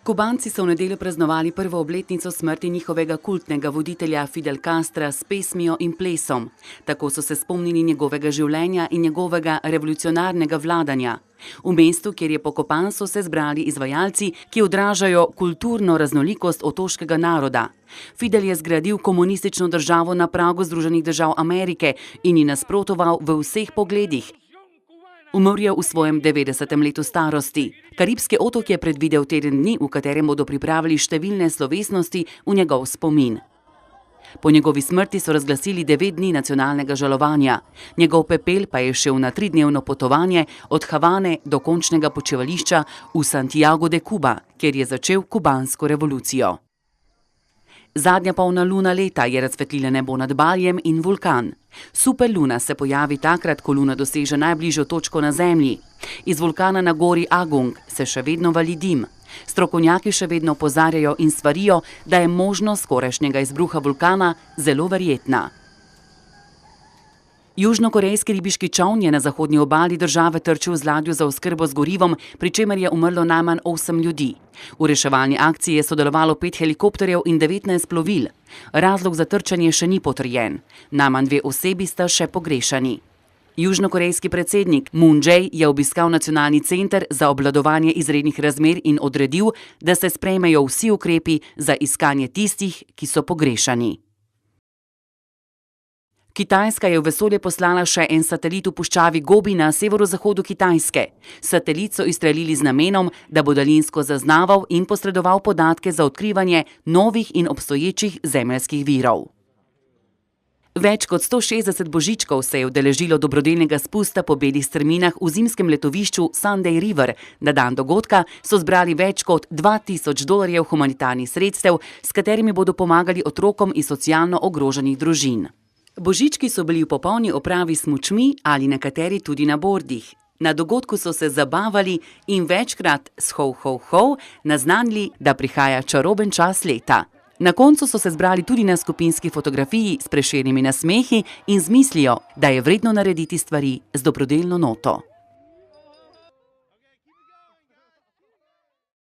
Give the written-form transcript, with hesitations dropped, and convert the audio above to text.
Kubanci so v nedeljo praznovali prvo obletnico smrti njihovega kultnega voditelja Fidel Castra s pesmijo in plesom. Tako so se spomnili njegovega življenja in njegovega revolucionarnega vladanja. V mestu, kjer je pokopan, so se zbrali izvajalci, ki odražajo kulturno raznolikost otoškega naroda. Fidel je zgradil komunistično državo na pragu Združenih držav Amerike in ji nasprotoval v vseh pogledih. Umrl je v svojem 90. letu starosti. Karibski otok je predvidel teden dni, v katerem bodo pripravili številne slovesnosti v njegov spomin. Po njegovi smrti so razglasili 9 dni nacionalnega žalovanja. Njegov pepel pa je šel na 3-dnevno potovanje od Havane do končnega počivališča v Santiago de Cuba, kjer je začel kubansko revolucijo. Zadnja polna luna leta je razsvetlila nebo nad Baljem in vulkan. Superluna se pojavi takrat, ko luna doseže najbližjo točko na Zemlji. Iz vulkana na gori Agung se še vedno vali dim. Strokovnjaki še vedno opozarjajo in svarijo, da je možnost skorajšnjega izbruha vulkana zelo verjetna. Južnokorejski ribiški čoln je na zahodni obali države trčil z ladjo za oskrbo z gorivom, pri čemer je umrlo najmanj 8 ljudi. V reševalni akciji je sodelovalo 5 helikopterjev in 19 plovil. Razlog za trčenje še ni potrjen. Najmanj 2 osebi sta še pogrešani. Južnokorejski predsednik Moon Jae je obiskal nacionalni center za obvladovanje izrednih razmer in odredil, da se sprejmejo vsi ukrepi za iskanje tistih, ki so pogrešani. Kitajska je v vesolje poslala še en satelit v puščavi Gobi na severozahodu Kitajske. Satelit so izstrelili z namenom, da bo daljinsko zaznaval in posredoval podatke za odkrivanje novih in obstoječih zemeljskih virov. Več kot 160 božičkov se je udeležilo dobrodelnega spusta po belih strminah v zimskem letovišču Sunday River. Na dan dogodka so zbrali več kot $2000 humanitarnih sredstev, s katerimi bodo pomagali otrokom iz socialno ogroženih družin. Božički so bili v popolni opravi s smučmi ali nekateri tudi na bordih. Na dogodku so se zabavali in večkrat s ho ho ho naznanili, da prihaja čaroben čas leta. Na koncu so se zbrali tudi na skupinski fotografiji s Prešernimi nasmehi in z mislijo, da je vredno narediti stvari z dobrodelno noto.